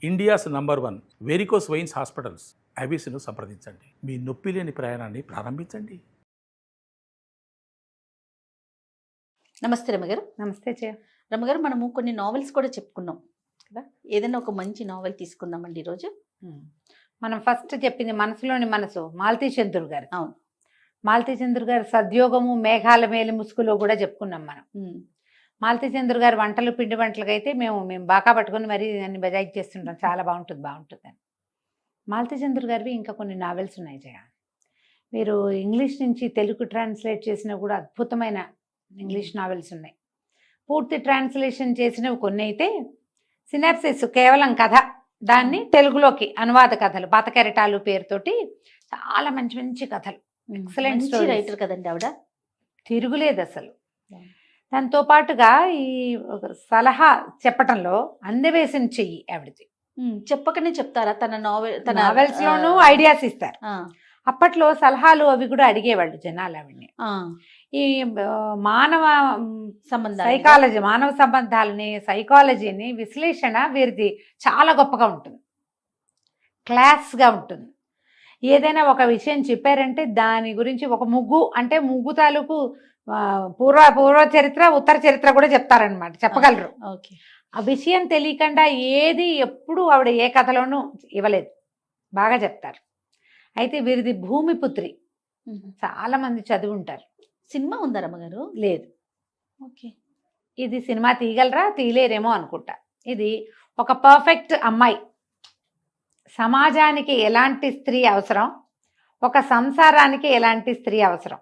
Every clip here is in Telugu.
India's number 1 varicose veins hospitals ఐబీసీను సంప్రదించండి. మీ నొప్పి లేని ప్రయాణాన్ని ప్రారంభించండి. నమస్తే రమగారు. నమస్తే జయ. రమగారు, మనము కొన్ని నావెల్స్ కూడా చెప్పుకున్నాం కదా, ఏదైనా ఒక మంచి నావెల్ తీసుకుందామండి ఈరోజు. మనం ఫస్ట్ చెప్పింది మనసులోని మనసు, మాలతీ చంద్రుడు గారు. అవును, మాలతీ చంద్రుడు గారు సద్యోగము మేఘాల మేలి ముసుగులో కూడా చెప్పుకున్నాం మనం. మాలతీ చంద్రుడు గారు వంటలు పిండి వంటలకు అయితే మేము బాగా పట్టుకొని మరీ దాన్ని బజాయి చేస్తుంటాం, చాలా బాగుంటుంది అని. మాలతీ చంద్రుడు గారివి ఇంకా కొన్ని నావెల్స్ ఉన్నాయి జయ. మీరు ఇంగ్లీష్ నుంచి తెలుగు ట్రాన్స్లేట్ చేసిన కూడా అద్భుతమైన ఇంగ్లీష్ నావెల్స్ ఉన్నాయి. పూర్తి ట్రాన్స్లేషన్ చేసినవి కొన్ని అయితే, సినాప్సిస్ కేవలం కథ, దాన్ని తెలుగులోకి అనువాద కథలు, పాతకెరటాలు పేరుతోటి చాలా మంచి మంచి కథలు, ఎక్సలెంట్ రైటర్ కదండి ఆవిడ, తిరుగులేదు అసలు. దాంతో పాటుగా ఈ సలహా చెప్పటంలో అందవేసిన చెయ్యి ఆవిడది. చెప్పకనే చెప్తారా తన నావెల్స్ లోనూ ఐడియాస్ ఇస్తారు. అప్పట్లో సలహాలు అవి కూడా అడిగేవాళ్ళు జనాలు ఆవిడ్ని. ఈ మానవ సైకాలజీ, మానవ సంబంధాలని, సైకాలజీని విశ్లేషణ వీరిది చాలా గొప్పగా ఉంటుంది, క్లాస్గా ఉంటుంది. ఏదైనా ఒక విషయం చెప్పారంటే దాని గురించి ఒక ముగ్గు అంటే ముగ్గు తాలూకు పూర్వ చరిత్ర, ఉత్తర చరిత్ర కూడా చెప్తారనమాట, చెప్పగలరు. ఆ విషయం తెలియకుండా ఏది ఎప్పుడు ఆవిడ ఏ కథలోనూ ఇవ్వలేదు, బాగా చెప్తారు. అయితే వీరిది భూమిపుత్రి, చాలా మంది చదివి ఉంటారు. సినిమా ఉందా రమ్మగారు? లేదు. ఓకే, ఇది సినిమా తీయగలరా, తీయలేరేమో అనుకుంటా. ఇది ఒక పర్ఫెక్ట్ అమ్మాయి, సమాజానికి ఎలాంటి స్త్రీ అవసరం, ఒక సంసారానికి ఎలాంటి స్త్రీ అవసరం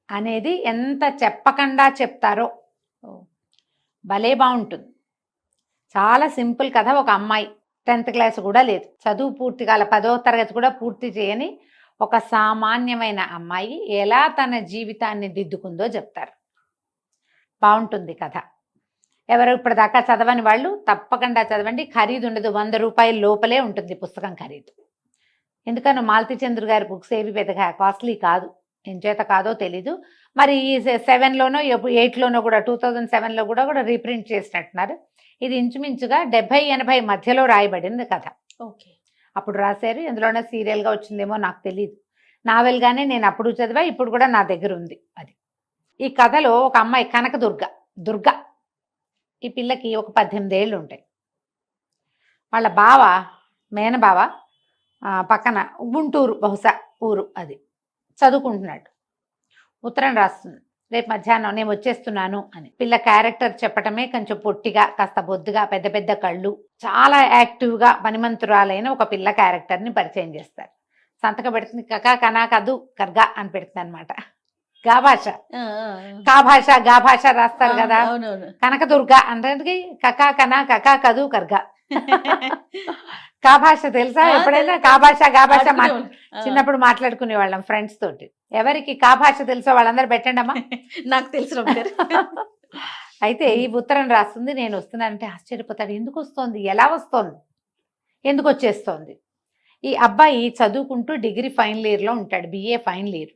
అనేది ఎంత చెప్పకుండా చెప్తారో భలే బాగుంటుంది. చాలా సింపుల్ కథ. ఒక అమ్మాయి 10th క్లాస్ కూడా లేదు, చదువు పూర్తి కాల, 10వ తరగతి కూడా పూర్తి చేయని ఒక సామాన్యమైన అమ్మాయి ఎలా తన జీవితాన్ని దిద్దుకుందో చెప్తారు. బాగుంటుంది కథ. ఎవరు ఇప్పటిదాకా చదవని వాళ్ళు తప్పకుండా చదవండి. ఖరీదు ఉండదు, 100 రూపాయల లోపలే ఉంటుంది పుస్తకం ఖరీదు. ఎందుకన్నా మాలతీ చంద్రు గారి బుక్స్ ఏవి పెద్దగా కాస్ట్లీ కాదు, ఎంచేత కాదో తెలీదు. మరి ఈ 7లోనో 8లోనో కూడా 2007లో కూడా రీప్రింట్ చేసినట్టున్నారు. ఇది ఇంచుమించుగా 70-80 మధ్యలో రాయబడింది కథ. ఓకే, అప్పుడు రాశారు. ఎందులోనే సీరియల్గా వచ్చిందేమో నాకు తెలియదు. నావెల్గానే నేను అప్పుడు చదివా, ఇప్పుడు కూడా నా దగ్గర ఉంది అది. ఈ కథలో ఒక అమ్మాయి దుర్గ, ఈ పిల్లకి ఒక 18 ఏళ్ళు ఉంటాయి. వాళ్ళ బావ, మేనబావ పక్కన గుంటూరు బహుశా ఊరు, అది చదువుకుంటున్నాడు. ఉత్తరం రాస్తుంది, రేపు మధ్యాహ్నం నేను వచ్చేస్తున్నాను అని. పిల్ల క్యారెక్టర్ చెప్పటమే కొంచెం పొట్టిగా, కాస్త బొద్దుగా, పెద్ద పెద్ద కళ్ళు, చాలా యాక్టివ్గా పనిమంతురాలైన ఒక పిల్ల క్యారెక్టర్ని పరిచయం చేస్తారు. సంతకం పెడుతుంది, కకా కనా కదు కర్గా అని పెడుతుంది అనమాట. గా భాష రాస్తారు కదా. కనకదుర్గ అంటే కకా కనా కకా కదు కర్గా. కా భాష తెలుసా? ఎప్పుడైనా గా భాష చిన్నప్పుడు మాట్లాడుకునే వాళ్ళం ఫ్రెండ్స్ తోటి. ఎవరికి కా భాష తెలుసో వాళ్ళందరూ పెట్టండి అమ్మా. నాకు తెలుసు. అయితే ఈ ఉత్తరం రాస్తుంది, నేను వస్తున్నానంటే ఆశ్చర్యపోతాడు. ఎందుకు వస్తోంది, ఎలా వస్తోంది, ఎందుకు వచ్చేస్తోంది. ఈ అబ్బాయి చదువుకుంటూ డిగ్రీ ఫైనల్ ఇయర్లో ఉంటాడు, BA ఫైనల్ ఇయర్.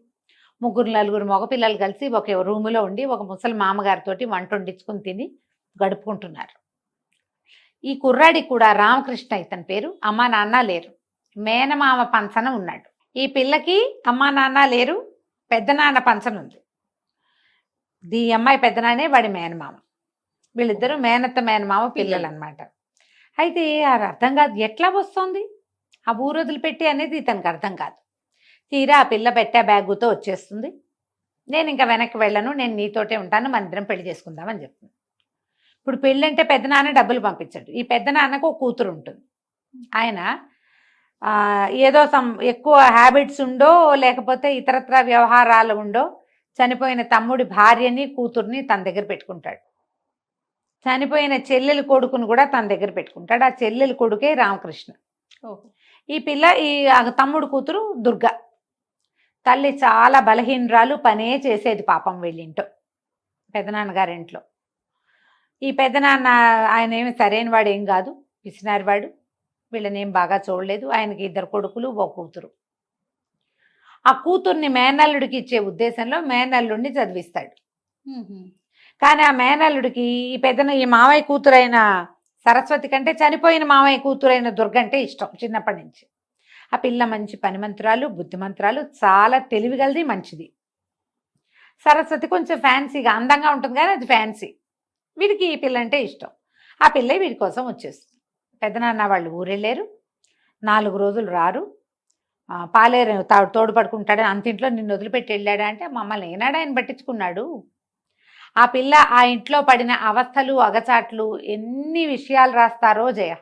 3-4 మగపిల్లలు కలిసి ఒక రూములో ఉండి ఒక ముసలి మామగారితో వంట వండించుకుని తిని గడుపుకుంటున్నారు. ఈ కుర్రాడికి కూడా రామకృష్ణ ఇతని పేరు. అమ్మా నాన్న లేరు, మేనమామ పంచన ఉన్నాడు. ఈ పిల్లకి అమ్మా నాన్న లేరు, పెద్దనాన్న పంచన ఉంది. ఈ అమ్మాయి పెద్దనాన్నే, వాడి మేనమామ. వీళ్ళిద్దరూ మేనమామ పిల్లలు అనమాట. అయితే అది అర్థం కాదు, ఎట్లా వస్తుంది ఆ ఊరొదులు పెట్టి అనేది ఇతనికి అర్థం కాదు. తీరా ఆ పిల్ల పెట్టే బ్యాగుతో వచ్చేస్తుంది. నేను ఇంకా వెనక్కి వెళ్ళను, నేను నీతోటే ఉంటాను, మన ఇద్దరం పెళ్లి చేసుకుందామని చెప్తుంది. ఇప్పుడు పెళ్ళి అంటే పెద్దనాన్న డబ్బులు పంపించాడు. ఈ పెద్దనాన్నకు ఒక కూతురు ఉంటుంది. ఆయన ఏదో ఎక్కువ హ్యాబిట్స్ ఉండో లేకపోతే ఇతరత్ర వ్యవహారాలు ఉండో చనిపోయిన తమ్ముడి భార్యని కూతుర్ని తన దగ్గర పెట్టుకుంటాడు. చనిపోయిన చెల్లెలి కొడుకును కూడా తన దగ్గర పెట్టుకుంటాడు. ఆ చెల్లెలి కొడుకే రామకృష్ణ. ఈ పిల్ల, ఈ తమ్ముడు కూతురు దుర్గ. తల్లి చాలా బలహీనరాలు, పనే చేసేది పాపం వీళ్ళింటో, పెదనాన్నగారింట్లో. ఈ పెద్దనాన్న ఆయన ఏమి సరైన వాడు ఏం కాదు, పిసినారివాడు. వీళ్ళనేం బాగా చూడలేదు. ఆయనకి 2 కొడుకులు, 1 కూతురు. ఆ కూతుర్ని మేనల్లుడికి ఇచ్చే ఉద్దేశంలో మేనల్లుడిని చదివిస్తాడు. కానీ ఆ మేనల్లుడికి ఈ మావయ్య కూతురైన సరస్వతి కంటే చనిపోయిన మామయ్య కూతురైన దుర్గ అంటే ఇష్టం చిన్నప్పటి నుంచి. ఆ పిల్ల మంచి పనిమంతురాలు, బుద్ధిమంతురాలు, చాలా తెలివిగలది, మంచిది. సరస్వతి కొంచెం ఫ్యాన్సీగా అందంగా ఉంటుంది కానీ అది ఫ్యాన్సీ. వీడికి ఈ పిల్ల అంటే ఇష్టం. ఆ పిల్ల వీడి కోసం వచ్చేస్తుంది. పెద్దనాన్న వాళ్ళు ఊరెళ్ళారు, 4 రోజులు రారు. పాలేరు తోడు పడుకుంటాడని అంతింట్లో నిన్ను వదిలిపెట్టి వెళ్ళాడా అంటే మమ్మల్ని ఏనాడు ఆయన పట్టించుకున్నాడు. ఆ పిల్ల ఆ ఇంట్లో పడిన అవస్థలు అగచాట్లు ఎన్ని విషయాలు రాస్తారో జయ.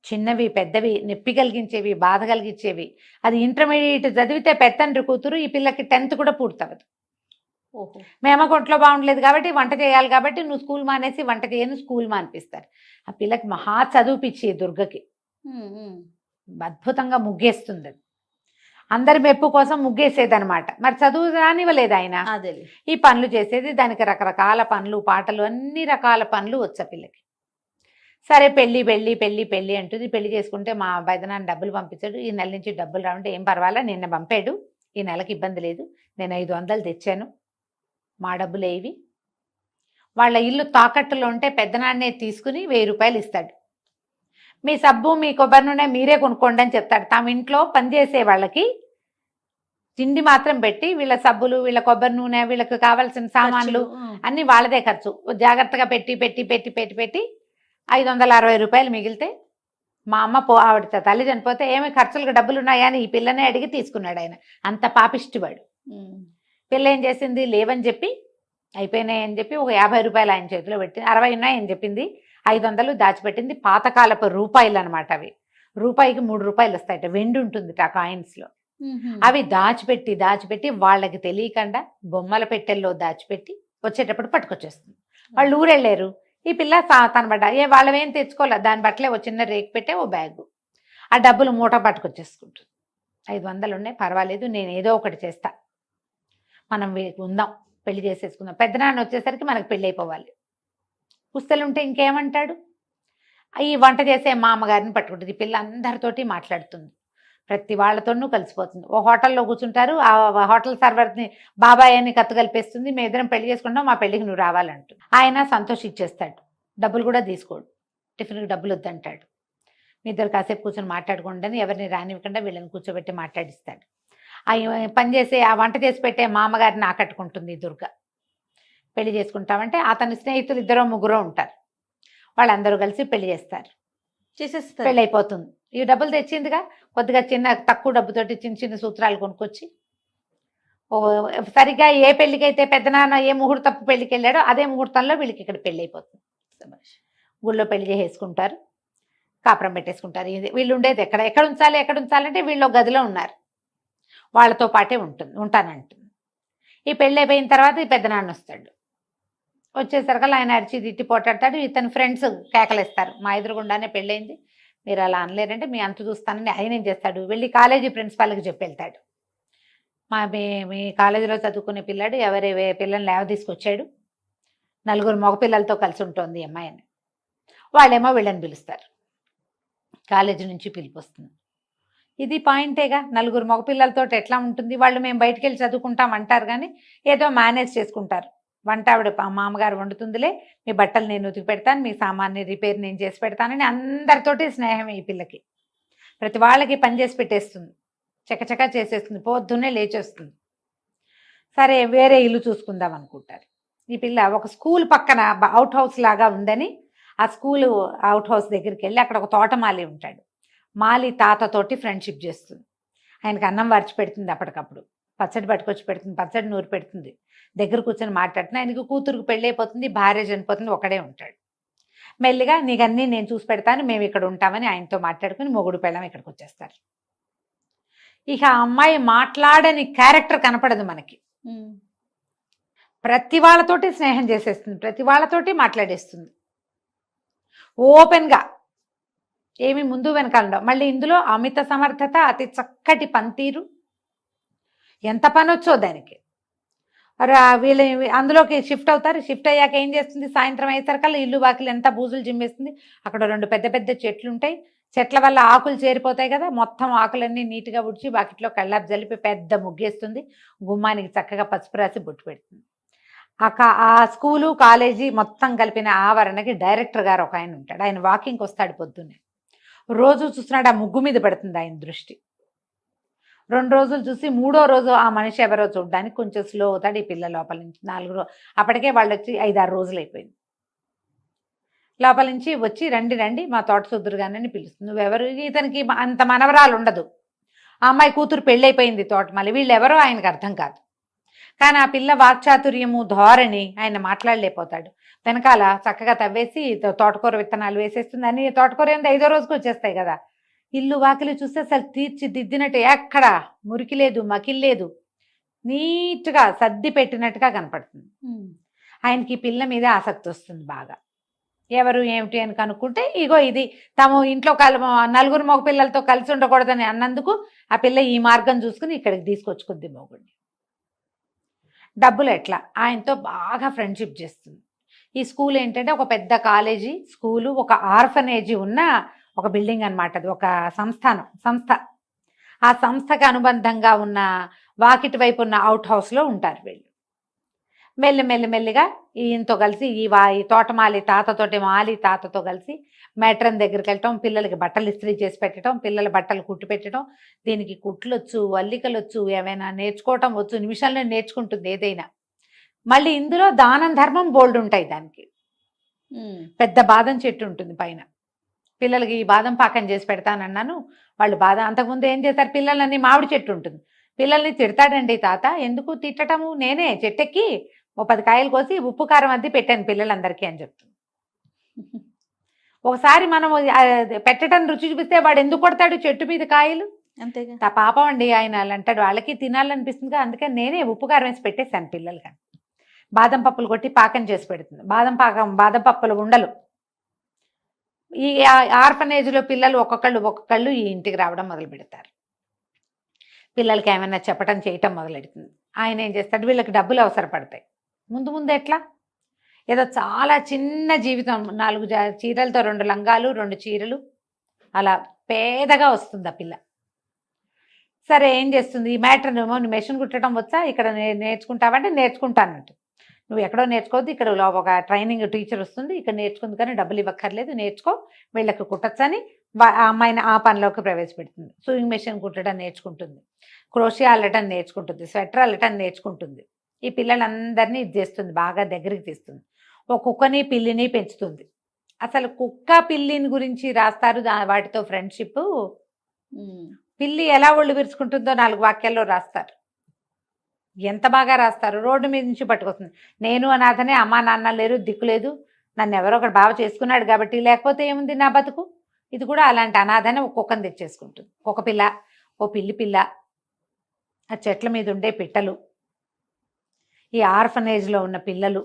చిన్నవి పెద్దవి, నొప్పి కలిగించేవి, బాధ కలిగించేవి. అది ఇంటర్మీడియట్ చదివితే పెద్దండ్రి కూతురు, ఈ పిల్లకి 10th కూడా పూర్తవదు. ఓహో. మేమకు ఒంట్లో బాగుండలేదు కాబట్టి వంట చేయాలి కాబట్టి నువ్వు స్కూల్ మానేసి వంట చేయను స్కూల్ మానిపిస్తారు. ఆ పిల్లకి మహా చదువుపిచ్చి దుర్గకి అద్భుతంగా ముగ్గేస్తుంది. అది అందరి మెప్పు కోసం ముగ్గేసేదనమాట. మరి చదువు రానివ్వలేదు ఆయన. అదే ఈ పనులు చేసేది, దానికి రకరకాల పనులు, పాటలు, అన్ని రకాల పనులు వచ్చా పిల్లకి. సరే పెళ్ళి పెళ్ళి పెళ్ళి పెళ్ళి అంటుంది. పెళ్లి చేసుకుంటే మా పెదనాన్న డబ్బులు పంపించాడు. ఈ నెల నుంచి డబ్బులు రావంటే ఏం పర్వాలా, నిన్న పంపాడు, ఈ నెలకి ఇబ్బంది లేదు, నేను 500 తెచ్చాను, మా డబ్బులే ఇవి. వాళ్ళ ఇల్లు తాకట్టులో ఉంటే పెద్దనాన్నే తీసుకుని 1000 రూపాయలు ఇస్తాడు. మీ సబ్బు మీ కొబ్బరి నూనె మీరే కొనుక్కోండి అని చెప్తాడు. తమ ఇంట్లో పనిచేసే వాళ్ళకి తిండి మాత్రం పెట్టి వీళ్ళ సబ్బులు, వీళ్ళ కొబ్బరి నూనె, వీళ్ళకి కావాల్సిన సామాన్లు అన్నీ వాళ్ళదే ఖర్చు. జాగ్రత్తగా పెట్టి పెట్టి పెట్టి పెట్టి పెట్టి 560 రూపాయలు మిగిలితే మా అమ్మ ఆవిడ తల్లి చనిపోతే ఏమి ఖర్చులకు డబ్బులు ఉన్నాయా అని ఈ పిల్లనే అడిగి తీసుకున్నాడు ఆయన. అంత పాపిష్టివాడు. పిల్ల ఏం చేసింది, లేవని చెప్పి అయిపోయినాయని చెప్పి ఒక 50 రూపాయలు ఆయన చేతిలో పెట్టి 60 ఉన్నాయని చెప్పింది, 500 దాచిపెట్టింది. పాతకాలపు రూపాయలు అనమాట అవి. రూపాయికి 3 రూపాయలు వస్తాయట, వెండి ఉంటుంది ఆ కాయిన్స్లో. అవి దాచిపెట్టి దాచిపెట్టి వాళ్ళకి తెలియకుండా బొమ్మల పెట్టెల్లో దాచిపెట్టి వచ్చేటప్పుడు పట్టుకొచ్చేస్తుంది. వాళ్ళు ఊరెళ్ళారు. ఈ పిల్ల తనబడ్డ వాళ్ళవేం తెచ్చుకోలే, దాని బట్టలే ఓ చిన్న రేకు పెట్టే ఓ బ్యాగు. ఆ డబ్బులు మూట పట్టుకొచ్చేసుకుంటుంది. 500 ఉన్నాయి, పర్వాలేదు, నేను ఏదో ఒకటి చేస్తా, మనం ఉందాం, పెళ్లి చేసేసుకుందాం. పెద్దనాన్న వచ్చేసరికి మనకు పెళ్ళి అయిపోవాలి. పుస్తలుంటే ఇంకేమంటాడు. ఈ వంట చేసే మా అమ్మగారిని పట్టుకుంటుంది. ఈ పిల్ల అందరితోటి మాట్లాడుతుంది, ప్రతి వాళ్ళతోనూ కలిసిపోతుంది. ఓ హోటల్లో కూర్చుంటారు, ఆ హోటల్ సర్వర్ని బాబాయ్ అని కత్తు కలిపేస్తుంది. మేము ఇద్దరం పెళ్లి చేసుకుంటాం, మా పెళ్లికి నువ్వు రావాలంటుంది. ఆయన సంతోషిచ్చేస్తాడు, డబ్బులు కూడా తీసుకోడు, టిఫిన్కి డబ్బులు వద్దంటాడు. మీ ఇద్దరు కాసేపు కూర్చొని మాట్లాడుకోండి అని ఎవరిని రానివ్వకుండా వీళ్ళని కూర్చోబెట్టి మాట్లాడిస్తాడు. పనిచేసే ఆ వంట చేసి పెట్టే మామగారిని ఆకట్టుకుంటుంది దుర్గ. పెళ్లి చేసుకుంటామంటే అతని స్నేహితులు 2-3 ఉంటారు, వాళ్ళందరూ కలిసి పెళ్లి చేస్తారు, చేసేస్తారు. పెళ్ళి అయిపోతుంది. ఈ డబ్బులు తెచ్చిందిగా, కొద్దిగా తక్కువ డబ్బుతోటి చిన్న చిన్న సూత్రాలు కొనుక్కొచ్చి సరిగ్గా ఏ పెళ్లికైతే పెద్దనాన్న ఏ ముహూర్తపు పెళ్లికి వెళ్ళాడో అదే ముహూర్తంలో వీళ్ళకి ఇక్కడ పెళ్ళి అయిపోతుంది. గుళ్ళో పెళ్లి చేసేసుకుంటారు, కాపురం పెట్టేసుకుంటారు. వీళ్ళు ఉండేది ఎక్కడ ఉంచాలంటే వీళ్ళు గదిలో ఉన్నారు, వాళ్ళతో పాటే ఉంటానంటుంది. ఈ పెళ్ళి అయిపోయిన తర్వాత ఈ పెద్దనాన్న వస్తాడు. వచ్చేసరికి ఆయన అరిచి తిట్టి పోటాడతాడు. ఇతని ఫ్రెండ్స్ కేకలేస్తారు, మా ఎదురుగుండానే పెళ్ళైంది, మీరు అలా అనలేరంటే మీ అంత చూస్తానని ఆయన ఏం చేస్తాడు, వెళ్ళి కాలేజీ ప్రిన్సిపాల్కి చెప్పి వెళ్తాడు. మీ కాలేజీలో చదువుకునే పిల్లాడు ఎవరి పిల్లల్ని లేవ తీసుకొచ్చాడు, 4 మగపిల్లలతో కలిసి ఉంటుంది అమ్మాయి అని. వాళ్ళేమో వీళ్ళని పిలుస్తారు, కాలేజీ నుంచి పిలుపు వస్తుంది. ఇది పాయింటేగా, 4 మగపిల్లలతో ఎట్లా ఉంటుంది. వాళ్ళు మేము బయటికి వెళ్ళి చదువుకుంటాం అంటారు కానీ ఏదో మేనేజ్ చేసుకుంటారు. వంట ఆవిడ మామగారు వండుతుందిలే, మీ బట్టలు నేను ఉతికి పెడతాను, మీ సామాన్ని రిపేర్ నేను చేసి పెడతానని అందరితోటి స్నేహం ఈ పిల్లకి. ప్రతి వాళ్ళకి పని చేసి పెట్టేస్తుంది, చకచకా చేసేస్తుంది, పొద్దున్నే లేచేస్తుంది. సరే వేరే ఇల్లు చూసుకుందాం అనుకుంటారు. ఈ పిల్ల ఒక స్కూల్ పక్కన అవుట్ హౌస్ లాగా ఉందని ఆ స్కూల్ అవుట్ హౌస్ దగ్గరికి వెళ్ళి అక్కడ ఒక తోటమాలి ఉంటాడు. మాలి తాతతోటి ఫ్రెండ్షిప్ చేస్తుంది. ఆయనకి అన్నం వార్చి పెడుతుంది, అప్పటికప్పుడు పచ్చడి పట్టుకొచ్చి పెడుతుంది, పచ్చడి నూరి పెడుతుంది, దగ్గర కూర్చొని మాట్లాడుతుంది. ఆయనకి కూతురుకు పెళ్ళి అయిపోతుంది, భార్య చనిపోతుంది, ఒకడే ఉంటాడు. మెల్లిగా నీకన్నీ నేను చూసి పెడతాను, మేము ఇక్కడ ఉంటామని ఆయనతో మాట్లాడుకుని మొగుడు పెళ్ళం ఇక్కడికి వచ్చేస్తారు. ఇక ఆ అమ్మాయి మాట్లాడని క్యారెక్టర్ కనపడదు మనకి. ప్రతి వాళ్ళతోటి స్నేహం చేసేస్తుంది, ప్రతి వాళ్ళతోటి మాట్లాడేస్తుంది ఓపెన్గా, ఏమి ముందు వెనకాల. మళ్ళీ ఇందులో అమిత సమర్థత, అతి చక్కటి పనితీరు, ఎంత పని వచ్చో దానికి. వీళ్ళు అందులోకి షిఫ్ట్ అవుతారు. షిఫ్ట్ అయ్యాక ఏం చేస్తుంది, సాయంత్రం అయ్యేసరికల్లా ఇల్లు వాకిలు ఎంత బూజులు జిమ్మేస్తుంది. అక్కడ 2 పెద్ద పెద్ద చెట్లు ఉంటాయి, చెట్ల వల్ల ఆకులు చేరిపోతాయి కదా, మొత్తం ఆకులన్నీ నీట్గా ఉడిచి వాకిట్లో కళ్ళాపు జలిపి పెద్ద ముగ్గేస్తుంది. గుమ్మానికి చక్కగా పసుపు రాసి బొట్టు పెడుతుంది. ఆ స్కూలు కాలేజీ మొత్తం కలిపిన ఆవరణకి డైరెక్టర్ గారు ఒక ఆయన ఉంటాడు. ఆయన వాకింగ్కి వస్తాడు పొద్దున్నే. రోజు చూస్తున్నాడు, ఆ ముగ్గు మీద పడుతుంది ఆయన దృష్టి. 2 రోజులు చూసి 3వ రోజు ఆ మనిషి ఎవరో చూడడానికి కొంచెం స్లో అవుతాడు. ఈ పిల్ల లోపల నుంచి 4 రోజు, అప్పటికే వాళ్ళు వచ్చి 5-6 రోజులు అయిపోయింది. లోపల నుంచి వచ్చి రండి రండి మా తోట సుద్దురుగానని పిలుస్తుంది. నువ్వెవరు? ఇతనికి అంత మనవరాలు ఉండదు. ఆ అమ్మాయి కూతురు పెళ్ళైపోయింది తోటమాలి. వీళ్ళు ఎవరో ఆయనకు అర్థం కాదు. కానీ ఆ పిల్ల వాక్చాతుర్యము ధోరణి ఆయన మాట్లాడలేకపోతాడు. వెనకాల చక్కగా తవ్వేసి తోటకూర విత్తనాలు వేసేస్తుంది. అని తోటకూర ఏంది 5వ రోజుకి వచ్చేస్తాయి కదా. ఇల్లు వాకిలి చూస్తే అసలు తీర్చిదిద్దినట్టు, ఎక్కడ మురికి లేదు, మకిలి లేదు, నీట్గా సర్ది పెట్టినట్టుగా కనపడుతుంది. ఆయనకి ఈ పిల్ల మీద ఆసక్తి వస్తుంది బాగా. ఎవరు ఏమిటి అని కనుక్కుంటే ఇగో ఇది తాము ఇంట్లో 4 మగ పిల్లలతో కలిసి ఉండకూడదని అన్నందుకు ఆ పిల్ల ఈ మార్గం చూసుకుని ఇక్కడికి తీసుకొచ్చుకుంది మొగుడిని. డబ్బులు ఎట్లా ఆయనతో బాగా ఫ్రెండ్షిప్ చేస్తుంది. ఈ స్కూల్ ఏంటంటే ఒక పెద్ద కాలేజీ స్కూలు, ఒక ఆర్ఫనేజీ ఉన్న ఒక బిల్డింగ్ అనమాట. అది ఒక సంస్థ. ఆ సంస్థకు అనుబంధంగా ఉన్న వాకిటి వైపు ఉన్న అవుట్ హౌస్లో ఉంటారు వీళ్ళు. మెల్లిగా ఈయనతో కలిసి ఈ తోటమాలి తాతతోటి మాలి తాతతో కలిసి మేట్రన్ దగ్గరికి వెళ్ళటం, పిల్లలకి బట్టలు ఇస్త్రీ చేసి పెట్టడం, పిల్లల బట్టలు కుట్టు పెట్టడం. దీనికి కుట్లొచ్చు, అల్లికలు వచ్చు, ఏమైనా నేర్చుకోవటం వచ్చు, నిమిషాల్లో నేర్చుకుంటుంది ఏదైనా. మళ్ళీ ఇందులో దానం ధర్మం బోల్డ్ ఉంటాయి. దానికి పెద్ద బాదం చెట్టు ఉంటుంది పైన. పిల్లలకి ఈ బాదం పాకం చేసి పెడతానన్నాను. వాళ్ళు బాదం అంతకుముందు ఏం చేశారు, పిల్లలని మామిడి చెట్టు ఉంటుంది, పిల్లల్ని తిడతాడండి తాత. ఎందుకు తిట్టటము, నేనే చెట్టెక్కి 10 కాయలు కోసి ఉప్పు కారం అద్ది పెట్టాను పిల్లలందరికీ అని చెప్తుంది. ఒకసారి మనం పెట్టడం రుచి చూపిస్తే వాడు ఎందుకు కొడతాడు చెట్టు మీద కాయలు? అంతేగా. పాపం అండి ఆయన అలా అంటాడు. వాళ్ళకి తినాలనిపిస్తుంది, అందుకని నేనే ఉప్పు కారం వేసి పెట్టేశాను పిల్లలకి. బాదం పప్పులు కొట్టి పాకం చేసి పెడుతుంది. బాదం పప్పులు ఉండలు. ఈ ఆర్ఫనేజ్లో పిల్లలు ఒక్కొక్కళ్ళు ఈ ఇంటికి రావడం మొదలు పెడతారు. పిల్లలకి ఏమైనా చెప్పటం చేయటం మొదలెడుతుంది. ఆయన ఏం చేస్తాడు, వీళ్ళకి డబ్బులు అవసరపడతాయి. ముందు ఎట్లా, ఏదో చాలా చిన్న జీవితం, 4 చీరలతో 2 లంగాలు 2 చీరలు అలా పేదగా వస్తుంది ఆ పిల్ల. సరే ఏం చేస్తుంది, ఈ మ్యాటర్ ఏమో నువ్వు మెషిన్ కుట్టడం వచ్చా, ఇక్కడ నేర్చుకుంటావంటే నేర్చుకుంటానంటు. నువ్వు ఎక్కడో నేర్చుకోవద్దు, ఇక్కడ ఒక ట్రైనింగ్ టీచర్ వస్తుంది, ఇక్కడ నేర్చుకుంది కానీ డబ్బులు ఇవ్వక్కర్లేదు, నేర్చుకో, వీళ్ళకి కుట్టచ్చని ఆ అమ్మాయిని ఆ పనిలోకి ప్రవేశపెడుతుంది. సూయింగ్ మెషిన్ కుట్టడం నేర్చుకుంటుంది, క్రోషియా అల్లటం నేర్చుకుంటుంది, స్వెటర్ అల్లటం నేర్చుకుంటుంది. ఈ పిల్లలందరినీ ఇది చేస్తుంది, బాగా దగ్గరికి తీస్తుంది. ఒక కుక్కని పిల్లిని పెంచుతుంది. అసలు కుక్క పిల్లిని గురించి రాస్తారు, వాటితో ఫ్రెండ్షిప్. పిల్లి ఎలా ఒళ్ళు విరుచుకుంటుందో 4 వాక్యాల్లో రాస్తారు. ఎంత బాగా రాస్తారు. రోడ్డు మీద నుంచి పట్టుకొస్తుంది. నేను అనాథనే, అమ్మా నాన్న లేరు, దిక్కు లేదు, నన్ను ఎవరో ఒకటి బాగా చేసుకున్నాడు కాబట్టి, లేకపోతే ఏముంది నా బతుకు. ఇది కూడా అలాంటి అనాథనే ఒక కుక్కను తెచ్చేసుకుంటుంది. ఒక పిల్ల, ఓ పిల్లి పిల్ల, ఆ చెట్ల మీద ఉండే పిట్టలు, ఈ ఆర్ఫనేజ్లో ఉన్న పిల్లలు.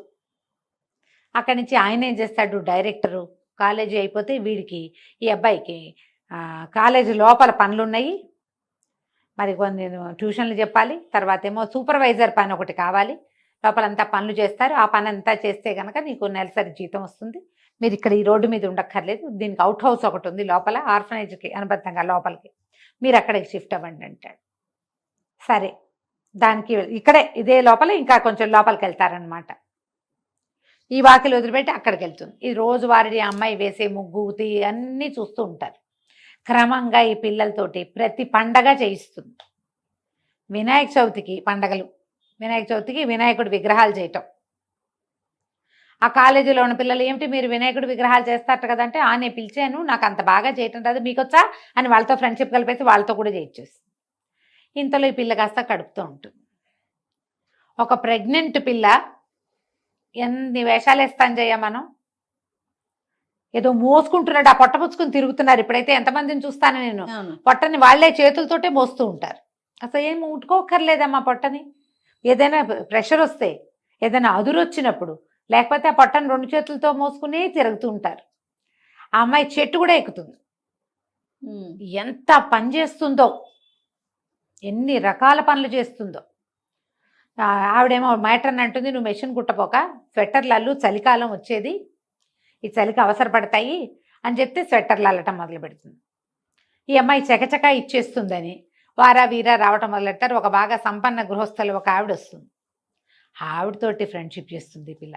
అక్కడి నుంచి ఆయన ఏం చేస్తాడు, డైరెక్టరు. కాలేజీ అయిపోతే వీడికి ఈ అబ్బాయికి కాలేజీ లోపల పనులున్నాయి, మరి కొన్ని ట్యూషన్లు చెప్పాలి, తర్వాత ఏమో సూపర్వైజర్ పని ఒకటి కావాలి, లోపలంతా పనులు చేస్తారు. ఆ పని అంతా చేస్తే కనుక నీకు నెలసరి జీతం వస్తుంది, మీరు ఇక్కడ ఈ రోడ్డు మీద ఉండక్కర్లేదు, దీనికి అవుట్ హౌస్ ఒకటి ఉంది లోపల ఆర్ఫనేజ్కి అనుబంధంగా లోపలికి, మీరు అక్కడికి షిఫ్ట్ అవ్వండి అంటాడు. సరే, దానికి ఇక్కడే ఇదే లోపల ఇంకా కొంచెం లోపలికి వెళ్తారనమాట. ఈ వాకిలు వదిలిపెట్టి అక్కడికి వెళ్తుంది. ఈ రోజువారీ అమ్మాయి వేసే ముగ్గు అన్నీ చూస్తూ ఉంటారు. క్రమంగా ఈ పిల్లలతోటి ప్రతి పండగ చేయిస్తుంది. వినాయక చవితికి పండగలు, వినాయక చవితికి వినాయకుడి విగ్రహాలు చేయటం. ఆ కాలేజీలో ఉన్న పిల్లలు ఏమిటి మీరు వినాయకుడి విగ్రహాలు చేస్తారట కదంటే, నేను పిలిచాను, నాకు అంత బాగా చేయటం రాదు, మీకొచ్చా అని వాళ్ళతో ఫ్రెండ్షిప్ కలిపేసి వాళ్ళతో కూడా చేయించేసి. ఇంతలో ఈ పిల్ల కాస్త కడుపుతూ ఉంటుంది. ఒక ప్రెగ్నెంట్ పిల్ల ఎన్ని వేషాలు వేస్తాను చెయ్య మనం, ఏదో మోసుకుంటున్నాడు, ఆ పొట్ట పుచ్చుకుని తిరుగుతున్నారు. ఇప్పుడైతే ఎంతమందిని చూస్తాను నేను, పొట్టని వాళ్లే చేతులతోటే మోస్తూ ఉంటారు. అసలు ఏం ముట్టుకోకర్లేదమ్మా పొట్టని. ఏదైనా ప్రెషర్ వస్తే, ఏదైనా అదురు వచ్చినప్పుడు, లేకపోతే ఆ పొట్టని 2 చేతులతో మోసుకునే తిరుగుతూ ఉంటారు. ఆ అమ్మాయి చెట్టు కూడా ఎక్కుతుంది. ఎంత పని చేస్తుందో, ఎన్ని రకాల పనులు చేస్తుందో. ఆవిడేమో మ్యాటర్ అంటుంది, నువ్వు మెషిన్ కుట్టపోక స్వెట్టర్లు అల్లు, చలికాలం వచ్చేది, ఈ చలికి అవసరపడతాయి అని చెప్తే స్వెట్టర్లు అల్లటం మొదలు పెడుతుంది. ఈ అమ్మాయి చకచకా ఇచ్చేస్తుందని వారా వీరా రావటం మొదలెడతారు. ఒక బాగా సంపన్న గృహస్థులు ఒక ఆవిడ వస్తుంది. ఆవిడతోటి ఫ్రెండ్షిప్ చేస్తుంది ఈ పిల్ల.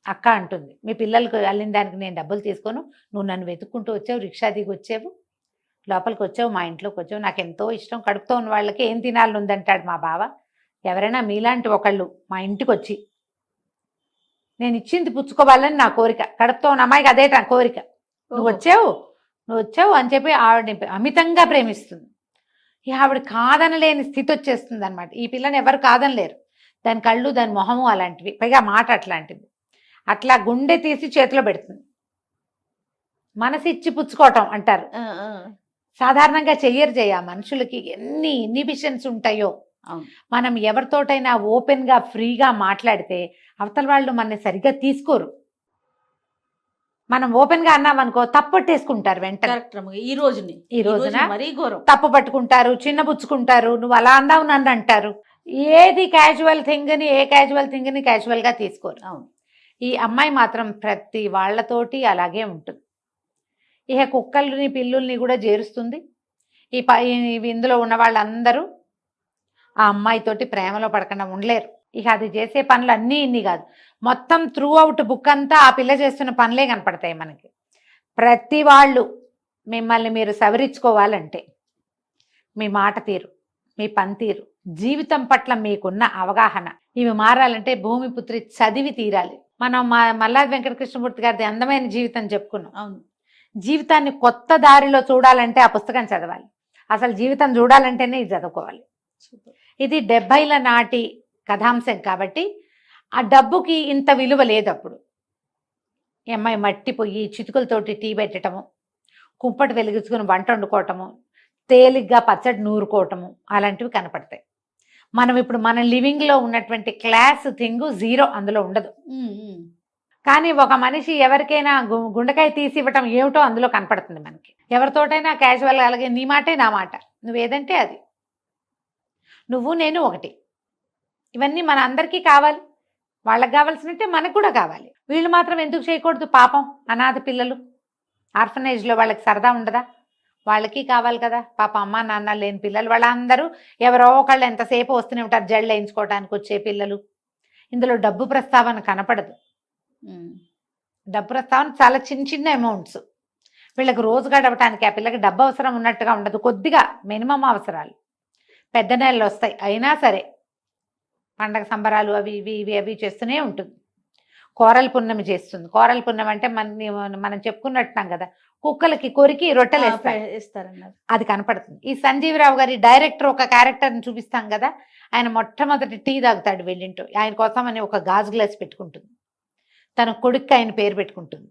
అక్క అంటుంది, మీ పిల్లలకు అల్లిన దానికి నేను డబ్బులు తీసుకోను, నువ్వు నన్ను వెతుక్కుంటూ వచ్చావు, రిక్షా దిగి వచ్చావు, లోపలికి వచ్చావు, మా ఇంట్లోకి వచ్చావు, నాకు ఎంతో ఇష్టం, కడుపుతో ఉన్న వాళ్ళకి ఏం తినాలని ఉందంటాడు మా బావ. ఎవరైనా మీలాంటి ఒకళ్ళు మా ఇంటికి వచ్చి నేను ఇచ్చింది పుచ్చుకోవాలని నా కోరిక, కడుపుతో ఉన్న అమ్మాయికి అదే నా కోరిక, నువ్వు వచ్చావు అని చెప్పి ఆవిడని అమితంగా ప్రేమిస్తుంది. ఆవిడ కాదనలేని స్థితి వచ్చేస్తుంది అనమాట. ఈ పిల్లని ఎవరు కాదనలేరు, దాని కళ్ళు దాని మొహము అలాంటివి, పైగా మాట అట్లాంటిది. అట్లా గుండె తీసి చేతిలో పెడుతుంది. మనసు ఇచ్చి పుచ్చుకోవటం అంటారు, సాధారణంగా చెయ్యరు. మనుషులకి ఎన్ని ఇన్హిబిషన్స్ ఉంటాయో. మనం ఎవరితోటైనా ఓపెన్గా ఫ్రీగా మాట్లాడితే అవతల వాళ్ళు మనని సరిగ్గా తీసుకోరు. మనం ఓపెన్గా అన్నామనుకో తప్పట్టేసుకుంటారు వెంటనే. ఈ రోజున మరీ ఘోరం, తప్పు పట్టుకుంటారు, చిన్నపుచ్చుకుంటారు, నువ్వు అలా అన్నావు నన్ను అంటారు. ఏది క్యాజువల్ థింగ్ని, ఏ క్యాజువల్ థింగ్ని క్యాజువల్గా తీసుకోరు. అవును. ఈ అమ్మాయి మాత్రం ప్రతి వాళ్ళతోటి అలాగే ఉంటుంది. ఇక కుక్కల్ని పిల్లుల్ని కూడా చేరుస్తుంది. ఇందులో ఉన్న వాళ్ళందరూ ఆ అమ్మాయితోటి ప్రేమలో పడకుండా ఉండలేరు. ఇక అది చేసే పనులు అన్నీ ఇన్ని కాదు, మొత్తం త్రూ అవుట్ బుక్ అంతా ఆ పిల్ల చేస్తున్న పనులే కనపడతాయి మనకి. ప్రతి వాళ్ళు మిమ్మల్ని మీరు సవరించుకోవాలంటే మీ మాట తీరు, మీ పనితీరు, జీవితం పట్ల మీకున్న అవగాహన, ఇవి మారాలంటే భూమిపుత్రి చదివి తీరాలి. మనం మల్లాది వెంకటకృష్ణమూర్తి గారిది అందమైన జీవితం చెప్పుకున్నాం. అవును. జీవితాన్ని కొత్త దారిలో చూడాలంటే ఆ పుస్తకం చదవాలి. అసలు జీవితం చూడాలంటేనే ఇది చదువుకోవాలి. ఇది 70ల నాటి కథాంశం కాబట్టి ఆ డబ్బుకి ఇంత విలువ లేదు. అప్పుడు ఈ అమ్మాయి మట్టిపోయి చితుకులతోటి టీ పెట్టడము, కుంపటి వెలిగించుకుని వంట వండుకోవటము, తేలిగ్గా పచ్చడి నూరుకోవటము అలాంటివి కనపడతాయి. మనం ఇప్పుడు మన లివింగ్లో ఉన్నటువంటి క్లాస్ థింగ్ జీరో అందులో ఉండదు. కానీ ఒక మనిషి ఎవరికైనా గుండెకాయ తీసి ఇవ్వటం ఏమిటో అందులో కనపడుతుంది మనకి. ఎవరితోటైనా క్యాజువల్ అలాగే నీ మాటే నా మాట, నువ్వేదంటే అది, నువ్వు నేను ఒకటి, ఇవన్నీ మన అందరికీ కావాలి. వాళ్ళకి కావాల్సినట్టే మనకు కూడా కావాలి. వీళ్ళు మాత్రం ఎందుకు చేయకూడదు? పాపం అనాథ పిల్లలు ఆర్ఫనేజ్లో వాళ్ళకి సరదా ఉండదా? వాళ్ళకి కావాలి కదా. పాప అమ్మ నాన్న లేని పిల్లలు వాళ్ళందరూ ఎవరో ఒకళ్ళు ఎంతసేపు వస్తూనే ఉంటారు, జళ్ళు వేయించుకోవడానికి వచ్చే పిల్లలు. ఇందులో డబ్బు ప్రస్తావన కనపడదు. డబ్బు ప్రస్తావన చాలా చిన్న చిన్న అమౌంట్స్. వీళ్ళకి రోజు గడవటానికి ఆ పిల్లకి డబ్బు అవసరం ఉన్నట్టుగా ఉండదు, కొద్దిగా మినిమం అవసరాలు. పెద్ద నెలలు వస్తాయి అయినా సరే పండగ సంబరాలు అవి ఇవి ఇవి అవి చేస్తూనే ఉంటుంది. కోరల పున్నమి చేస్తుంది. కోరల పున్నమి అంటే మనం చెప్పుకున్నట్టున్నాం కదా, కుక్కలకి కొరికి రొట్టెలు ఇస్తారన్నారు, అది కనపడుతుంది. ఈ సంజీవరావు గారి డైరెక్టర్ ఒక క్యారెక్టర్ని చూపిస్తాం కదా, ఆయన మొట్టమొదటి టీ తాగుతాడు వెళ్ళింటూ, ఆయన కోసం అని ఒక గాజు గ్లాస్ పెట్టుకుంటుంది, తన కొడుక్కి ఆయన పేరు పెట్టుకుంటుంది,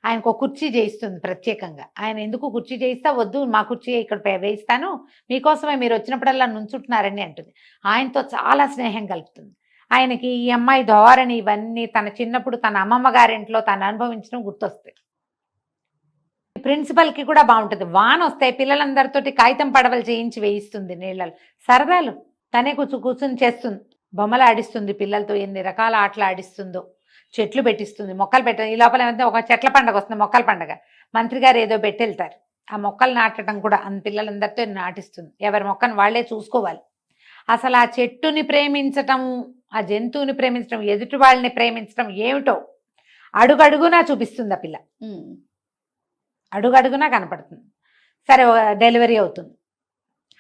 ఆయనకు ఒక కుర్చీ చేయిస్తుంది ప్రత్యేకంగా. ఆయన ఎందుకు కుర్చీ చేయిస్తా, వద్దు మా కుర్చీ ఇక్కడ వేయిస్తాను, మీకోసమే మీరు వచ్చినప్పుడల్లా నుంచుంటున్నారని అంటుంది. ఆయనతో చాలా స్నేహం కలుపుతుంది. ఆయనకి ఈ అమ్మాయి ధోరణి ఇవన్నీ తన చిన్నప్పుడు తన అమ్మమ్మ గారింట్లో తను అనుభవించడం గుర్తొస్తాయి. ప్రిన్సిపల్కి కూడా బాగుంటుంది. వాన వస్తే పిల్లలందరితోటి కాగితం పడవలు చేయించి వేయిస్తుంది నీళ్ళలో, సరదాలు తనే కూర్చుని చేస్తుంది, బొమ్మలు ఆడిస్తుంది పిల్లలతో, ఎన్ని రకాల ఆటలు ఆడిస్తుందో, చెట్లు పెట్టిస్తుంది, మొక్కలు ఈ లోపల ఏమంటే ఒక చెట్ల పండుగ వస్తుంది, మొక్కల పండుగ, మంత్రి గారు ఏదో పెట్టి వెళ్తారు, ఆ మొక్కలు నాటడం కూడా పిల్లలందరితో నాటిస్తుంది. ఎవరి మొక్కను వాళ్లే చూసుకోవాలి. అసలు ఆ చెట్టుని ప్రేమించటం, ఆ జంతువుని ప్రేమించడం, ఎదుటి వాళ్ళని ప్రేమించడం ఏమిటో అడుగడుగునా చూపిస్తుంది ఆ పిల్ల, అడుగడుగునా కనపడుతుంది. సరే డెలివరీ అవుతుంది,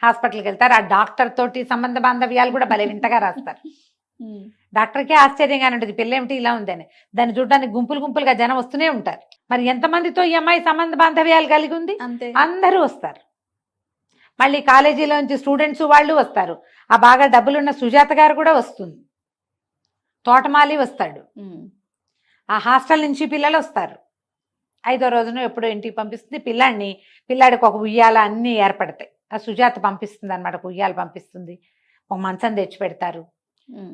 హాస్పిటల్కి వెళ్తారు, ఆ డాక్టర్ తోటి సంబంధ బాంధవ్యాలు కూడా భలే వింతగా రాస్తారు. డాక్టర్కే ఆశ్చర్యంగా ఉంటుంది, పిల్ల ఏమిటి ఇలా ఉందని. దాన్ని చూడడానికి గుంపులు గుంపులుగా జనం వస్తూనే ఉంటారు. మరి ఎంతమందితో ఈ అమ్మాయి సంబంధ బాంధవ్యాలు కలిగి ఉంది? అందరూ వస్తారు. మళ్ళీ కాలేజీలోంచి స్టూడెంట్స్ వాళ్ళు వస్తారు, ఆ బాగా డబ్బులున్న సుజాత గారు కూడా వస్తుంది, తోటమాలి వస్తాడు, ఆ హాస్టల్ నుంచి పిల్లలు వస్తారు. 5వ రోజున ఎప్పుడో ఇంటికి పంపిస్తుంది పిల్లాడికి ఒక ఉయ్యాల అన్నీ ఏర్పడతాయి. ఆ సుజాత పంపిస్తుంది అనమాట, ఒక ఉయ్యాల పంపిస్తుంది, ఒక మంచం తెచ్చి పెడతారు.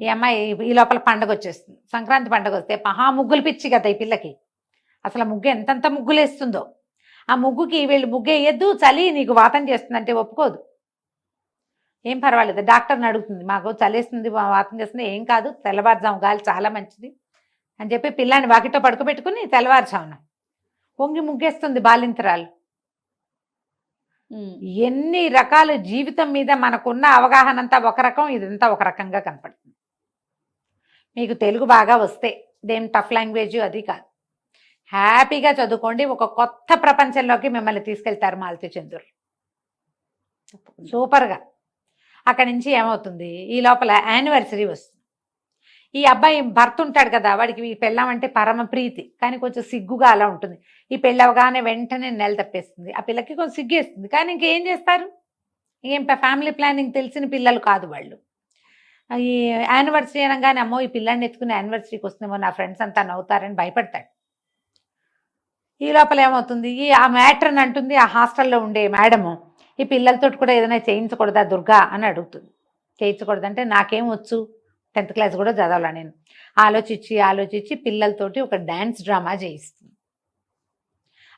ఈ అమ్మాయి ఈ లోపల పండగ వచ్చేస్తుంది, సంక్రాంతి పండగ వస్తే మహా ముగ్గులు పిచ్చి కదా ఈ పిల్లకి. అసలు ముగ్గు ఎంతంత ముగ్గులు వేస్తుందో. ఆ ముగ్గుకి వీళ్ళు ముగ్గు వేయద్దు, చలి నీకు వాతం చేస్తుందంటే ఒప్పుకోదు. ఏం పర్వాలేదు, డాక్టర్ని అడుగుతుంది, మాకు చలేస్తుంది వాతం చేస్తుంది, ఏం కాదు తెల్లవారుజాము గాలి చాలా మంచిది అని చెప్పి పిల్లాన్ని వాకిట్లో పడుకోబెట్టుకుని తెల్లవారుజామున పొంగి ముగ్గేస్తుంది బాలింతరాలు. ఎన్ని రకాల జీవితం మీద మనకున్న అవగాహన అంతా ఒక రకం, ఇదంతా ఒక రకంగా కనపడుతుంది. మీకు తెలుగు బాగా వస్తే ఇదేం టఫ్ లాంగ్వేజ్ అది కాదు, హ్యాపీగా చదువుకోండి. ఒక కొత్త ప్రపంచంలోకి మిమ్మల్ని తీసుకెళ్తారు మాలతి చంద్రుడు. సూపర్గా. అక్కడి నుంచి ఏమవుతుంది, ఈ లోపల యానివర్సరీ వస్తుంది. ఈ అబ్బాయి భర్త ఉంటాడు కదా, వాడికి ఈ పెళ్ళం అంటే పరమ ప్రీతి, కానీ కొంచెం సిగ్గుగా అలా ఉంటుంది. ఈ పెళ్ళవగానే వెంటనే నెల తప్పేస్తుంది. ఆ పిల్లకి కొంచెం సిగ్గేస్తుంది, కానీ ఇంకేం చేస్తారు, ఏం ఫ్యామిలీ ప్లానింగ్ తెలిసిన పిల్లలు కాదు వాళ్ళు. ఈ యానివర్సరీ అనగానే అమ్మో ఈ పిల్లాన్ని ఎత్తుకుని యానివర్సరీకి వస్తుందేమో నా ఫ్రెండ్స్ అంతా నవ్వుతారని భయపడతాడు. ఈ లోపల ఏమవుతుంది, ఆ మ్యాట్రన్ అంటుంది, ఆ హాస్టల్లో ఉండే మేడము ఈ పిల్లలతో కూడా ఏదైనా చేయించకూడదా దుర్గా అని అడుగుతుంది. చేయించకూడదంటే నాకేం వచ్చు, 10th క్లాస్ కూడా చదవాలా నేను. ఆలోచించి పిల్లలతోటి ఒక డ్యాన్స్ డ్రామా చేయిస్తుంది.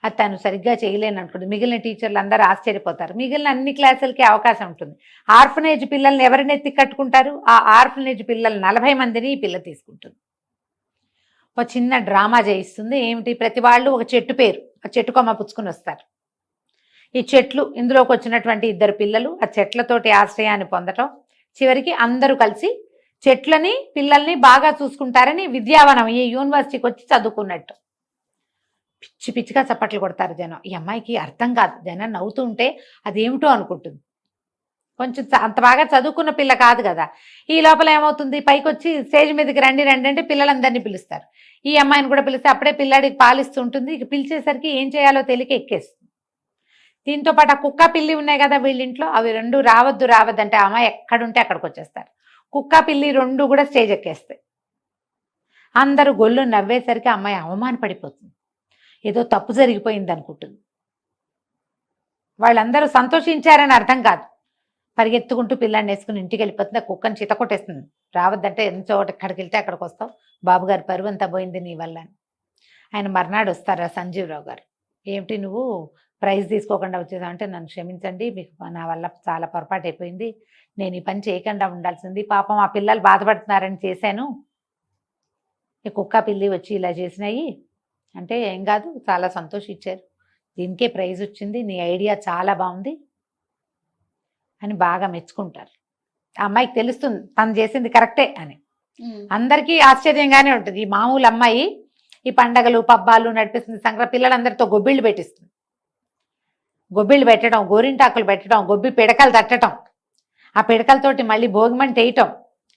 అది తను సరిగ్గా చేయలేను అనుకుంటుంది. మిగిలిన టీచర్లు అందరూ ఆశ్చర్యపోతారు. మిగిలిన అన్ని క్లాసులకి అవకాశం ఉంటుంది. ఆర్ఫనేజ్ పిల్లల్ని ఎవరిని ఎత్తి కట్టుకుంటారు, ఆ ఆర్ఫనేజ్ పిల్లలు 40 మందిని ఈ పిల్ల తీసుకుంటుంది. ఒక చిన్న డ్రామా చేయిస్తుంది. ఏమిటి, ప్రతి వాళ్ళు ఒక చెట్టు పేరు, ఆ చెట్టు కొమ్మ పుచ్చుకుని వస్తారు. ఈ చెట్లు, ఇందులోకి వచ్చినటువంటి 2 పిల్లలు ఆ చెట్లతోటి ఆశ్రయాన్ని పొందటం, చివరికి అందరూ కలిసి చెట్లని పిల్లల్ని బాగా చూసుకుంటారని విద్యావనం ఈ యూనివర్సిటీకి వచ్చి చదువుకున్నట్టు. పిచ్చిగా చప్పట్లు కొడతారు జనం. ఈ అమ్మాయికి అర్థం కాదు, జనం నవ్వుతూ ఉంటే అదేమిటో అనుకుంటుంది. కొంచెం అంత బాగా చదువుకున్న పిల్ల కాదు కదా. ఈ లోపల ఏమవుతుంది, పైకి వచ్చి స్టేజ్ మీదకి రండి అంటే పిల్లలందరినీ పిలుస్తారు. ఈ అమ్మాయిని కూడా పిలిస్తే అప్పుడే పిల్లాడికి పాలిస్తూ ఉంటుంది. ఇక పిలిచేసరికి ఏం చేయాలో తెలియక ఎక్కేస్తుంది. దీంతో పాటు ఆ కుక్క పిల్లి ఉన్నాయి కదా వీళ్ళింట్లో, అవి 2 రావద్దు అంటే ఆ అమ్మాయి ఎక్కడుంటే అక్కడికి వచ్చేస్తారు. కుక్క పిల్లి 2 కూడా స్టేజ్ ఎక్కేస్తాయి. అందరూ గొల్లు నవ్వేసరికి అమ్మాయి అవమానపడిపోతుంది. ఏదో తప్పు జరిగిపోయింది అనుకుంటుంది. వాళ్ళందరూ సంతోషించారని అర్థం కాదు. పరిగెత్తుకుంటూ పిల్లాన్ని వేసుకుని ఇంటికి వెళ్ళిపోతుంది. ఆ కుక్కని చిత కొట్టేస్తుంది. రావద్దంటే ఎంత చోట ఎక్కడికి వెళ్తే అక్కడికి వస్తావు, బాబుగారు పరువు అంతా పోయింది నీ వల్ల అని. ఆయన మర్నాడు వస్తారు సంజీవరావు గారు. ఏమిటి నువ్వు ప్రైజ్ తీసుకోకుండా వచ్చేసావు అంటే, నన్ను క్షమించండి, మీకు నా వల్ల చాలా పొరపాటు అయిపోయింది, నేను ఈ పని చేయకుండా ఉండాల్సింది, పాపం ఆ పిల్లలు బాధపడుతున్నారని చేశాను, ఈ కుక్క పిల్లి వచ్చి ఇలా చేసినాయి అంటే, ఏం కాదు చాలా సంతోషించారు, దీనికే ప్రైజ్ వచ్చింది, నీ ఐడియా చాలా బాగుంది అని బాగా మెచ్చుకుంటారు. ఆ అమ్మాయికి తెలుస్తుంది తను చేసింది కరెక్టే అని. అందరికీ ఆశ్చర్యంగానే ఉంటుంది. ఈ మామూలు అమ్మాయి ఈ పండగలు పబ్బాలు నడిపిస్తుంది, సంక్రాంతి పిల్లలందరితో గొబ్బిళ్ళు పెట్టిస్తుంది. గొబ్బిళ్ళు పెట్టడం, గోరింటాకులు పెట్టడం, గొబ్బి పిడకలు తట్టడం, ఆ పిడకలతోటి మళ్ళీ భోగిమంట వేయటం,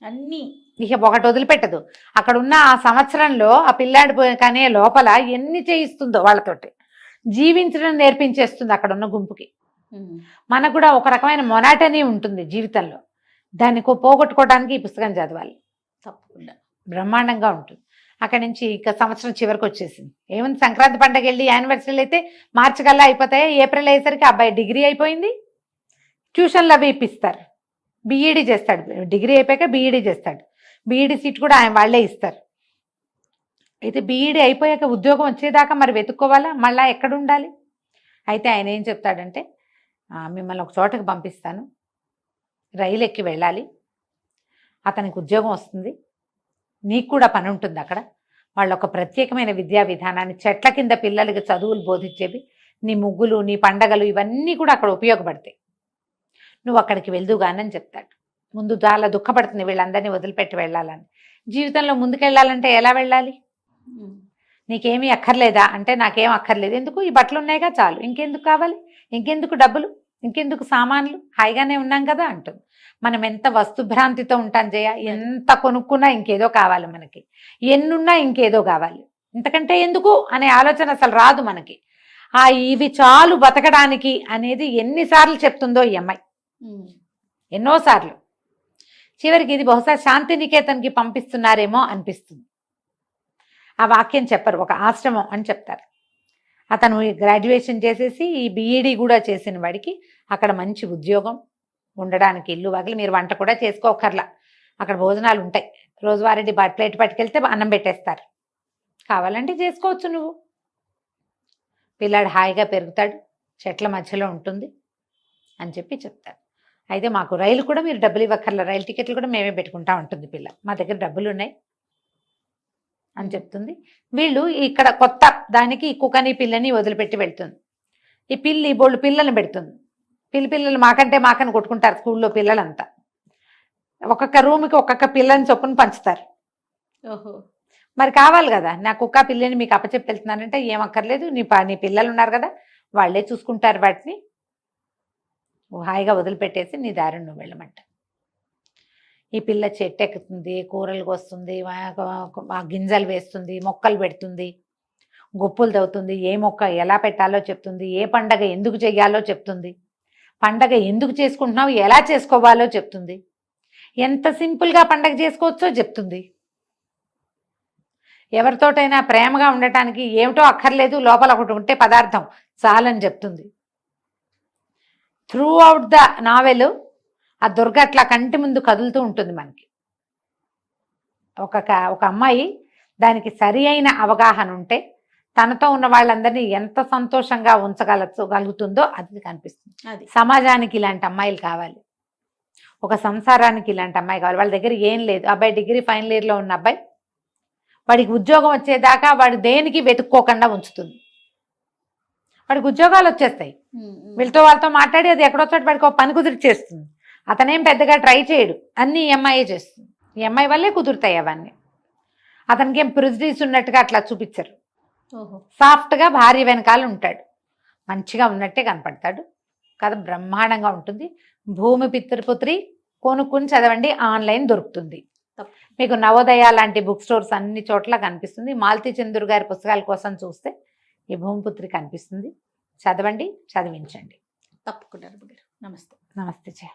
అన్నీ ఇక ఒకటి వదిలిపెట్టదు. అక్కడ ఉన్న ఆ సంవత్సరంలో ఆ పిల్లాడి కానీ లోపల ఎన్ని చేయిస్తుందో వాళ్ళతోటి జీవించడం నేర్పించేస్తుంది అక్కడ ఉన్న గుంపుకి. మనకు కూడా ఒక రకమైన మొనాటనీ ఉంటుంది జీవితంలో, దాన్ని పోగొట్టుకోవడానికి ఈ పుస్తకం చదవాలి, తప్పకుండా బ్రహ్మాండంగా ఉంటుంది. అక్కడి నుంచి ఇక సంవత్సరం చివరికి వచ్చేసింది. ఏముంది, సంక్రాంతి పండగ వెళ్ళి యానివర్సరీలు అయితే మార్చి కల్లా అయిపోతాయి. ఏప్రిల్ అయ్యేసరికి అబ్బాయి డిగ్రీ అయిపోయింది. ట్యూషన్లు అవి ఇప్పిస్తారు, బీఈడీ చేస్తాడు. డిగ్రీ అయిపోయాక బీఈడీ చేస్తాడు. బీఈడీ సీట్ కూడా ఆయన వాళ్ళే ఇస్తారు. అయితే బీఈడీ అయిపోయాక ఉద్యోగం వచ్చేదాకా మరి వెతుక్కోవాలా, మళ్ళీ ఎక్కడ ఉండాలి. అయితే ఆయన ఏం చెప్తాడంటే, మిమ్మల్ని ఒక చోటకి పంపిస్తాను, రైలు ఎక్కి వెళ్ళాలి, అతనికి ఉద్యోగం వస్తుంది, నీకు కూడా పని ఉంటుంది అక్కడ. వాళ్ళు ఒక ప్రత్యేకమైన విద్యా విధానాన్ని, చెట్ల కింద పిల్లలకి చదువులు బోధించేవి, నీ ముగ్గులు నీ పండగలు ఇవన్నీ కూడా అక్కడ ఉపయోగపడతాయి, నువ్వు అక్కడికి వెళ్దుగానని చెప్తాడు. ముందు చాలా దుఃఖపడుతుంది వీళ్ళందరినీ వదిలిపెట్టి వెళ్ళాలని. జీవితంలో ముందుకెళ్ళాలంటే ఎలా వెళ్ళాలి, నీకేమీ అక్కర్లేదా అంటే, నాకేం అక్కర్లేదు, ఎందుకు ఈ బట్టలు ఉన్నాయిగా చాలు, ఇంకెందుకు కావాలి, ఇంకెందుకు డబ్బులు, ఇంకెందుకు సామాన్లు, హాయిగానే ఉన్నాం కదా అంటుంది. మనం ఎంత వస్తుభ్రాంతితో ఉంటాం జయ, ఎంత కొనుక్కున్నా ఇంకేదో కావాలి మనకి, ఎన్నున్నా ఇంకేదో కావాలి, ఇంతకంటే ఎందుకు అనే ఆలోచన అసలు రాదు మనకి. ఇవి చాలు బతకడానికి అనేది ఎన్నిసార్లు చెప్తుందో ఈ అమ్మాయి, ఎన్నోసార్లు. చివరికి ఇది బహుశా శాంతినికేతన్కి పంపిస్తున్నారేమో అనిపిస్తుంది. ఆ వాక్యం చెప్పరు, ఒక ఆశ్రమం అని చెప్తారు. అతను గ్రాడ్యుయేషన్ చేసేసి ఈ బీఈడీ కూడా చేసిన వాడికి అక్కడ మంచి ఉద్యోగం, ఉండడానికి ఇల్లు వాకిలి, మీరు వంట కూడా చేసుకోకర్లా, అక్కడ భోజనాలు ఉంటాయి, రోజువారీ ప్లేట్ పట్టుకెళ్తే అన్నం పెట్టేస్తారు, కావాలంటే చేసుకోవచ్చు నువ్వు. పిల్లాడు హాయిగా పెరుగుతాడు, చెట్ల మధ్యలో ఉంటుంది అని చెప్పి చెప్తారు. అయితే మాకు రైలు కూడా మీరు డబ్బులు ఇవ్వక్కర్లా, రైలు టికెట్లు కూడా మేమే పెట్టుకుంటా ఉంటుంది పిల్ల, మా దగ్గర డబ్బులు ఉన్నాయి అని చెప్తుంది. వీళ్ళు ఇక్కడ కొత్త దానికి ఈ కుక్కని పిల్లని వదిలిపెట్టి వెళ్తుంది. ఈ పిల్లి బోళ్ళు పిల్లల్ని పెడుతుంది. పిల్లలు మాకని కొట్టుకుంటారు స్కూల్లో పిల్లలంతా. ఒక్కొక్క రూమ్కి ఒక్కొక్క పిల్లని చొప్పున పంచుతారు. ఓహో. మరి కావాలి కదా, నా కుక్క పిల్లని మీకు అప్పచెప్పి వెళ్తున్నానంటే ఏం అక్కర్లేదు, నీ పిల్లలు ఉన్నారు కదా, వాళ్ళే చూసుకుంటారు వాటిని, హాయిగా వదిలిపెట్టేసి నీ దారిని నువ్వు వెళ్ళమంట. ఈ పిల్ల చెట్టు ఎక్కుతుంది, కూరలు కోస్తుంది, గింజలు వేస్తుంది, మొక్కలు పెడుతుంది, గొప్పులు తవ్వుతుంది, ఏ మొక్క ఎలా పెట్టాలో చెప్తుంది, ఏ పండగ ఎందుకు చెయ్యాలో చెప్తుంది, పండగ ఎందుకు చేసుకుంటున్నావు ఎలా చేసుకోవాలో చెప్తుంది, ఎంత సింపుల్గా పండగ చేసుకోవచ్చో చెప్తుంది. ఎవరితోటైనా ప్రేమగా ఉండటానికి ఏమిటో అక్కర్లేదు, లోపల ఒకటి ఉంటే పదార్థం చాలని చెప్తుంది. త్రూ అవుట్ ద నావెల్ ఆ దుర్గ అట్లా కంటి ముందు కదులుతూ ఉంటుంది మనకి. ఒక అమ్మాయి దానికి సరి అయిన అవగాహన ఉంటే తనతో ఉన్న వాళ్ళందరినీ ఎంత సంతోషంగా ఉంచగలుగుతుందో అది కనిపిస్తుంది. అది సమాజానికి ఇలాంటి అమ్మాయిలు కావాలి, ఒక సంసారానికి ఇలాంటి అమ్మాయి కావాలి. వాళ్ళ దగ్గర ఏం లేదు, అబ్బాయి డిగ్రీ ఫైనల్ ఇయర్లో ఉన్న అబ్బాయి, వాడికి ఉద్యోగం వచ్చేదాకా వాడు దేనికి వెతుక్కోకుండా ఉంచుతుంది. వాడికి ఉద్యోగాలు వచ్చేస్తాయి, వీళ్ళతో వాళ్ళతో మాట్లాడి అది ఎక్కడో చోట వాడికి ఒక పని కుదిరి చేస్తుంది. అతనేం పెద్దగా ట్రై చేయడు, అన్నీ ఈఎంఐ చేస్తుంది. ఈఎంఐ వల్లే కుదురుతాయి అవన్నీ. అతనికి ఏం ప్రిజడీస్ ఉన్నట్టుగా అట్లా చూపించరు. ఓహో. సాఫ్ట్గా భార్య వెనకాల ఉంటాడు, మంచిగా ఉన్నట్టే కనపడతాడు. కథ బ్రహ్మాండంగా ఉంటుంది. భూమి పితృపుత్రి కొనుక్కుని చదవండి, ఆన్లైన్ దొరుకుతుంది మీకు. నవోదయ లాంటి బుక్ స్టోర్స్ అన్ని చోట్ల కనిపిస్తుంది. మాలతీ చంద్ర గారి పుస్తకాల కోసం చూస్తే ఈ భూమిపుత్రి కనిపిస్తుంది. చదవండి, చదివించండి. తప్పకుండా. నమస్తే. నమస్తే.